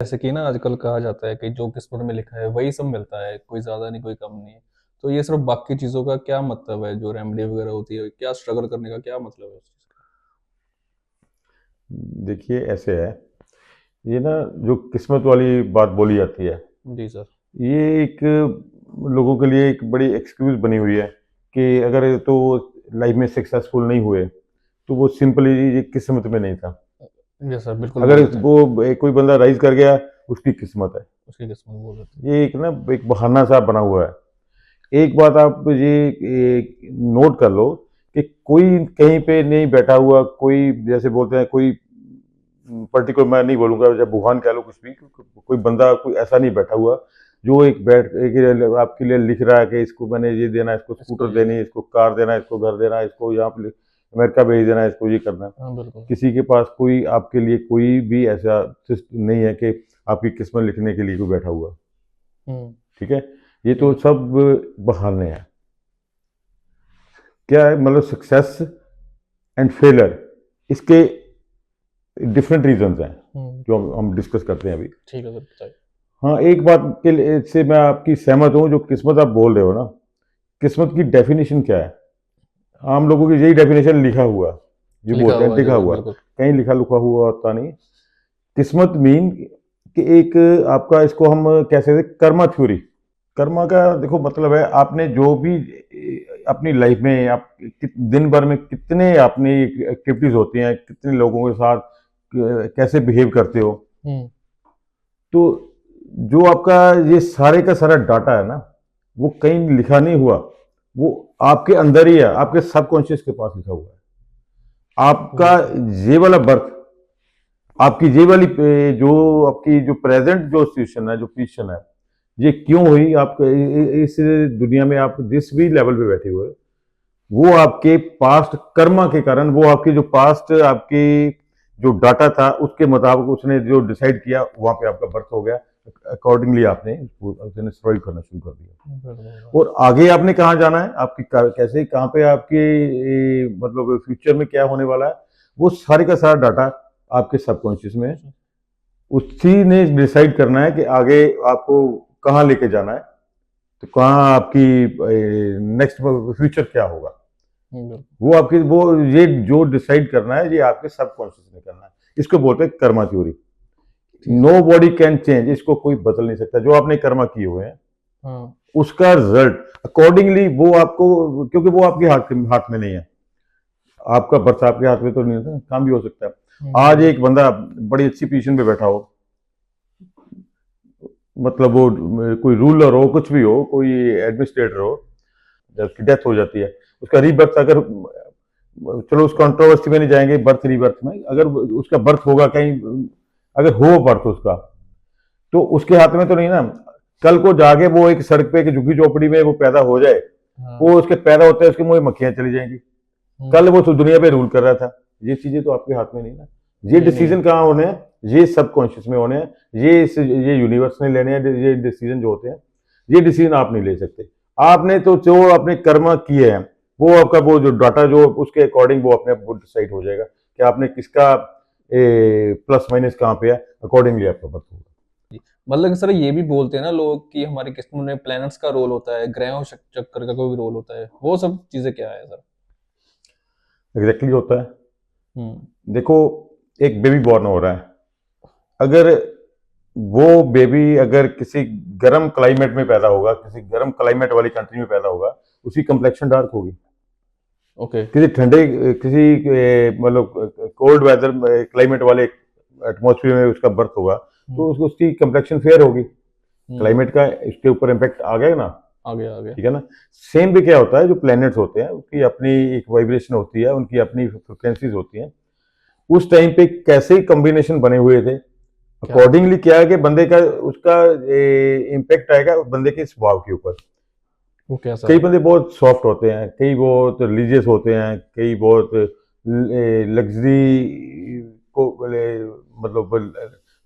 जैसे कि ना आजकल कहा जाता है कि जो किस्मत में लिखा है वही सब मिलता है, कोई ज़्यादा नहीं, कोई कम नहीं। तो ये सिर्फ़ बाकी चीज़ों का क्या मतलब है, जो रेमेडी वगैरह होती है, क्या स्ट्रगल करने का क्या मतलब है उस चीज़ का? देखिए ऐसे है, ये ना जो किस्मत वाली बात बोली जाती है, जी सर। ये एक लोगों के लिए एक बड़ी एक्सक्यूज़ बनी हुई है कि अगर तो लाइफ में सक्सेसफुल नहीं हुए, तो वो सिंपली ये किस्मत में नहीं था। जी सर, बिल्कुल अगर बोल देते हैं। वो कोई बंदा राइज़ कर गया, उसकी किस्मत है। उसकी किस्मत बोल देते हैं। ये एक बहाना-सा बना हुआ है। एक बात आप ये नोट कर लो कि कोई कहीं पे नहीं बैठा हुआ, कोई जैसे बोलते हैं कोई पर्टिकुलर मैं नहीं बोलूँगा, जब भगवान कह लो कुछ भी, कोई बंदा कोई ऐसा नहीं बैठा हुआ जो एक आपके लिए लिख रहा है कि इसको मैंने ये देना है, इसको इसको स्कूटर ये देनी है, देना। इसको कार देना है, इसको घर देना है, इसको यहाँ पे अमेरिका भेज देना है, इसको ये करना है। हाँ, बिल्कुल। किसी के पास कोई आपके लिए कोई भी ऐसा सिस्टम नहीं है कि आपकी किस्मत लिखने के लिए कोई बैठा हुआ। हुँ, ठीक है, ये ठीक तो है। सब बहाने हैं। क्या है मतलब सक्सेस एंड फेलियर, इसके डिफरेंट रीजंस हैं हुँ, जो हम डिस्कस करते हैं अभी। ठीक है सर, बताइए। हाँ, एक बात के लिए से मैं आपकी सहमत हूँ, जो किस्मत आप बोल रहे हो ना, किस्मत की डेफिनेशन क्या है? आम लोगों की यही डेफिनेशन लिखा हुआ, ये लिखा बोलते हैं हुआ लिखा जो है, हुआ, बिल्कुल। कहीं लिखा लुखा हुआ होता नहीं। किस्मत मीन कि एक आपका, इसको हम कह सकते हैं कर्मा थ्योरी। कर्मा का देखो मतलब है, आपने जो भी अपनी लाइफ में आप दिन भर में कितने अपनी एक्टिविटीज होती हैं, कितने लोगों के साथ कैसे बिहेव करते हो, हुँ, तो जो आपका ये सारे का सारा डाटा है ना, वो कहीं लिखा नहीं हुआ, वो आपके अंदर ही है, आपके सबकॉन्शियस के पास लिखा हुआ है। आपका बिल्कुल। ये वाला बर्थ, आपकी ये वाली जो आपकी जो प्रेजेंट जो सिचुएशन है, जो पोजिशन है, ये क्यों हुई, आप इस दुनिया में आप जिस भी लेवल पे बैठे हुए, वो आपके पास्ट कर्मा के कारण, वो आपकी जो पास्ट आपकी जो डाटा था उसके मुताबिक उसने जो डिसाइड किया, वहां पे आपका बर्थ हो गया। अकॉर्डिंगली आपने सर्वाइव करना शुरू कर दिया। बिल्कुल। और आगे आपने कहाँ जाना है, आपकी कैसे कहाँ पे आपकी मतलब फ्यूचर में क्या होने वाला है, वो सारे का सारा डाटा आपके सबकॉन्शियस में है। उसी ने डिसाइड करना है कि आगे आपको कहाँ लेके जाना है, तो कहाँ आपकी नेक्स्ट फ्यूचर क्या होगा। हुँ, बिल्कुल। वो आपकी वो ये जो डिसाइड करना है, ये आपके सबकॉन्शियस ने करना है। इसको बोलते हैं कर्मा थ्योरी। जी no sir. Body can change, इसको कोई बदल नहीं सकता। जो आपने कर्मा किए हुए हैं, हाँ। उसका रिजल्ट अकॉर्डिंगली वो आपको, क्योंकि वो आपके हाथ में नहीं है। आपका बर्थ आपके हाथ में तो नहीं होता, काम भी हो सकता है। हुँ, आज बिल्कुल। एक बंदा बड़ी अच्छी पोजीशन पे बैठा हो, मतलब वो कोई रूलर हो, कुछ भी हो, कोई एडमिनिस्ट्रेटर हो, जब उसकी डेथ हो जाती है, उसका रीबर्थ अगर, चलो उस कंट्रोवर्सी में नहीं जाएंगे, बर्थ रीबर्थ में, अगर उसका बर्थ होगा कहीं, अगर हो बर्थ उसका, तो उसके हाथ में तो नहीं ना। कल को जाके वो एक सड़क पे एक झुग्गी झोपड़ी में वो पैदा हो जाए, हाँ। वो उसके पैदा होते हैं उसके मुंह में मक्खियां चली जाएंगी। हुँ, कल वो तो दुनिया पे रूल कर रहा था। ये चीजें तो आपके हाथ में नहीं ना। ये जी नहीं है। डिसीजन कहाँ होने हैं, ये सबकॉन्शियस में होने हैं। ये यूनिवर्स ने लेने हैं, ये डिसीजन जो होते हैं, ये डिसीजन आप नहीं ले सकते। आपने तो जो अपने कर्म किए हैं, वो आपका वो जो डाटा जो उसके अकॉर्डिंग वो अपने आप वो डिसाइड हो जाएगा कि आपने किसका प्लस माइनस कहाँ पे है, अकॉर्डिंगली आपका बर्थ होगा। जी, मतलब कि सर ये भी बोलते हैं ना लोग कि हमारी किस्मत में प्लैनेट्स का रोल होता है, ग्रहों चक्कर का कोई रोल होता है, वो सब चीज़ें क्या है सर? एग्जैक्टली होता है। हुँ, देखो, एक बेबी बॉर्न हो रहा है, अगर वो बेबी अगर किसी गर्म क्लाइमेट में पैदा होगा, किसी गर्म क्लाइमेट वाली कंट्री में पैदा होगा, उसकी कंप्लेक्शन डार्क होगी। ओके। किसी ठंडे, किसी मतलब कोल्ड वेदर क्लाइमेट वाले एटमॉस्फेयर में उसका बर्थ होगा, हुँ, तो उसकी कंप्लेक्शन फेयर होगी। हुँ, क्लाइमेट का इसके ऊपर इम्पैक्ट आ गया ना। आ गया, आ गया। ठीक है ना। सेम भी क्या होता है, जो प्लैनेट्स होते हैं उनकी अपनी एक वाइब्रेशन होती है, उनकी अपनी फ्रिक्वेंसीज होती हैं। उस टाइम पे कैसे कॉम्बिनेशन बने हुए थे, क्या था? अकॉर्डिंगली क्या है कि बंदे का उसका इम्पैक्ट आएगा बंदे के स्वभाव के ऊपर। वो कैसा कई है? बंदे बहुत सॉफ्ट होते हैं, कई बहुत रिलीजियस होते हैं, कई बहुत लग्जरी को मतलब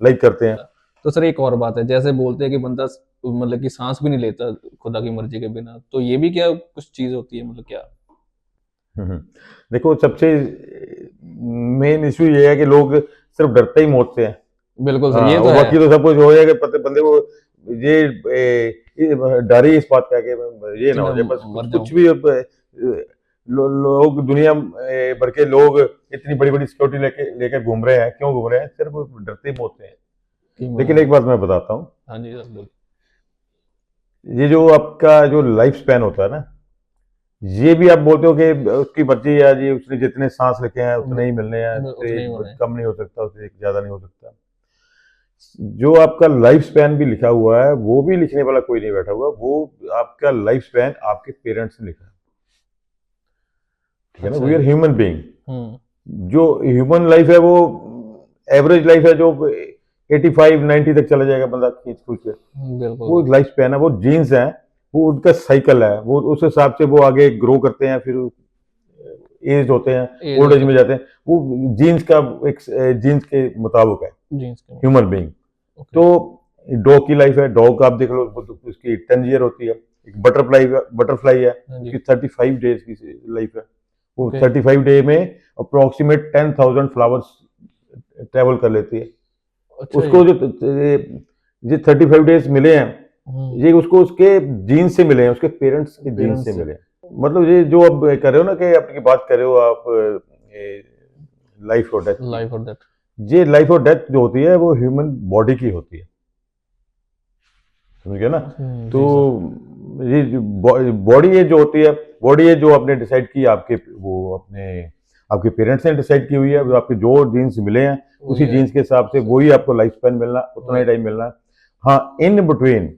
लाइक करते हैं। तो सर एक और बात है, जैसे बोलते हैं कि बंदा मतलब कि साँस भी नहीं लेता खुदा की मर्ज़ी के बिना, तो ये भी क्या कुछ चीज़ होती है मतलब क्या? हम्म। देखो, सबसे मेन इशू ये है कि लोग सिर्फ डरते ही मौत से हैं। बिल्कुल सर, हाँ, ये तो और है। बाकी तो सब कुछ हो जाएगा, पता बंदे को डर ही इस बात का कि ये कि ना मैं हो जाए, बस मर कुछ जाऊं। कुछ भी अब लोग दुनिया भर के लोग इतनी बड़ी बड़ी सिक्योरिटी लेके लेकर घूम रहे हैं, क्यों घूम रहे हैं? सिर्फ डरते मौत से हैं। कि मैं। लेकिन एक बात मैं बताता हूँ, हाँ जी सर, बोलिए। ये जो आपका जो लाइफ स्पैन होता है ना, ये भी आप बोलते हो कि उसकी मर्जी है जी, उसने जितने सांस लिखे हैं उतने ही मिलने हैं, उससे उतने ही होने। कम नहीं हो सकता, उससे ज्यादा नहीं हो सकता। जो आपका लाइफ स्पैन भी लिखा हुआ है, वो भी लिखने वाला कोई नहीं बैठा हुआ, वो आपका लाइफ स्पैन आपके पेरेंट्स ने लिखा है। ठीक है ना? अच्छा वी आर जी। Human being. हम्म। जो ह्यूमन लाइफ है वो एवरेज लाइफ है, जो 85-90 तक चला जाएगा बंदा खींच खींच के, बिल्कुल वो सर। लाइफ स्पैन है, वो जीन्स है, वो उनका साइकिल है, वो उस हिसाब से वो आगे ग्रो करते हैं, फिर एज होते हैं, एज ओल्ड एज होते में हैं। जाते हैं, वो जीन्स का एक जीन्स के मुताबिक है जीन्स के ह्यूमन मुताबिक। बीइंग। ओके। तो डॉग की लाइफ है, डॉग आप देख लो, उसकी 10 ईयर होती है। एक बटरफ्लाई बटरफ्लाई है, हाँ उसकी जी। 35 डेज की लाइफ है। वो ओके। 35 डे में अप्रोक्सीमेट 10,000 फ्लावर्स ट्रेवल कर लेती है। अच्छा जी। उसको जो 35 डेज मिले हैं, ये उसको उसके जीन्स से मिले हैं, उसके पेरेंट्स के जीन्स से पेरेंट्स से। मिले हैं। मतलब ये जो अब कर रहे हो ना, कि अपनी बात कर रहे हो आप, लाइफ और डेथ की, लाइफ और डेथ। ये लाइफ और डेथ जो होती है वो ह्यूमन बॉडी की होती है, समझ गए ना? तो जी सर। ये बॉडी ये जो होती है, बॉडी ये जो आपने डिसाइड की, आपके वो अपने आपके पेरेंट्स ने डिसाइड की हुई है, वो आपके जो जीन्स मिले हैं वही उसी है। जीन्स के हिसाब से वही आपको लाइफ स्पैन मिलना, उतना ही वही। टाइम मिलना। हाँ, in between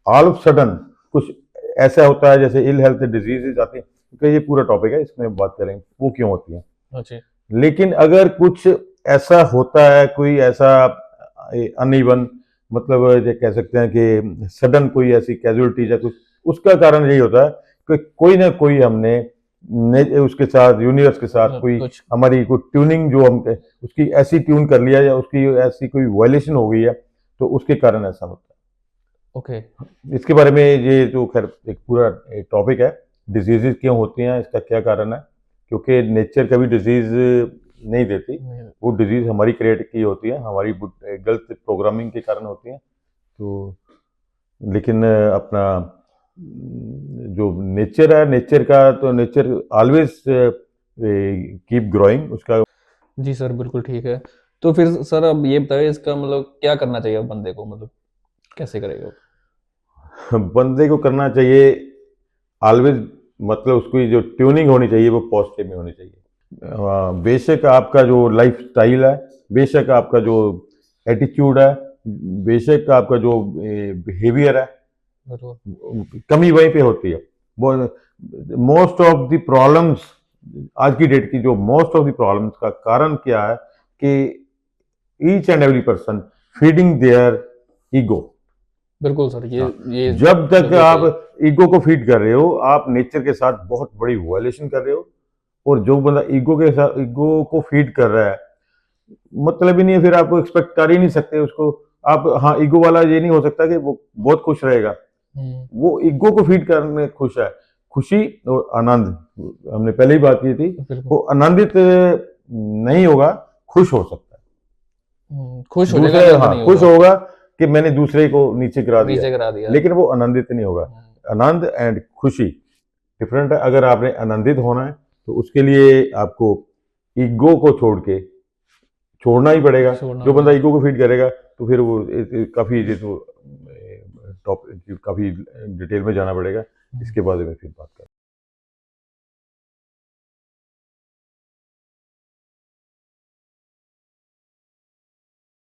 all of sudden कुछ ऐसा होता है, जैसे इल हेल्थ डिजीजेज आती हैं, क्योंकि ये पूरा टॉपिक है, इसमें बात करेंगे वो क्यों होती है। अच्छा। लेकिन अगर कुछ ऐसा होता है, कोई ऐसा अनइवन, मतलब ये कह सकते हैं कि सडन कोई ऐसी कैजुअलिटीज है कुछ, उसका कारण यही होता है कि कोई ना कोई हमने उसके साथ, यूनिवर्स के साथ कोई कुछ। हमारी कोई ट्यूनिंग जो हम उसकी ऐसी ट्यून कर लिया, या उसकी ऐसी कोई वायलेशन हो गई है, तो उसके कारण ऐसा होता ओके। है। इसके बारे में ये जो खैर एक पूरा टॉपिक है, डिजीजेज क्यों होती हैं, इसका क्या कारण है, क्योंकि नेचर कभी डिजीज नहीं देती, वो डिजीज हमारी क्रिएट की होती है, हमारी गलत प्रोग्रामिंग के कारण होती है। तो लेकिन अपना जो नेचर है, नेचर का तो नेचर ऑलवेज कीप ग्रोइंग उसका। जी सर, बिल्कुल ठीक है। तो फिर सर अब ये बताइए, इसका मतलब क्या करना चाहिए बंदे को, मतलब कैसे करेगा? बंदे को करना चाहिए ऑलवेज, मतलब उसकी जो ट्यूनिंग होनी चाहिए वो पॉजिटिव में होनी चाहिए। बेशक आपका जो लाइफ स्टाइल है, बेशक आपका जो एटीट्यूड है, बेशक आपका जो बिहेवियर है, बिल्कुल। कमी वहीं पे होती है। मोस्ट ऑफ द प्रॉब्लम्स, आज की डेट की जो मोस्ट ऑफ द प्रॉब्लम्स का कारण क्या है, कि each and every person feeding their ego. बिल्कुल सर, ये जब तक बिल्कुल सही है। आप ईगो को फीड कर रहे हो, आप नेचर के साथ बहुत बड़ी वायलेशन कर रहे हो। और जो बंदा ईगो के साथ, ईगो को फीड कर रहा है, मतलब ही नहीं है, फिर आप एक्सपेक्ट कर ही नहीं सकते उसको। आप, हाँ, ईगो वाला ये नहीं हो सकता कि वो बहुत खुश रहेगा, वो ईगो को फीड करने में खुश है। खुशी और आनंद, हमने पहले ही बात की थी, बिल्कुल। वो आनंदित नहीं होगा, खुश हो सकता खुश है। हो जाएगा, दूसरे, आनंद हाँ, नहीं खुश होगा। होगा कि मैंने दूसरे को नीचे गिरा दिया, नीचे करा दिया। लेकिन वो आनंदित नहीं होगा। आनंद एंड खुशी डिफरेंट है। अगर आपने आनंदित होना है तो उसके लिए आपको ईगो को छोड़ के छोड़ना ही पड़ेगा। छोड़ना जो बंदा पड़ेगा। ईगो को फीड करेगा, तो फिर वो काफी ये तो टॉप, काफी डिटेल में जाना पड़ेगा, इसके बारे में फिर बात करें।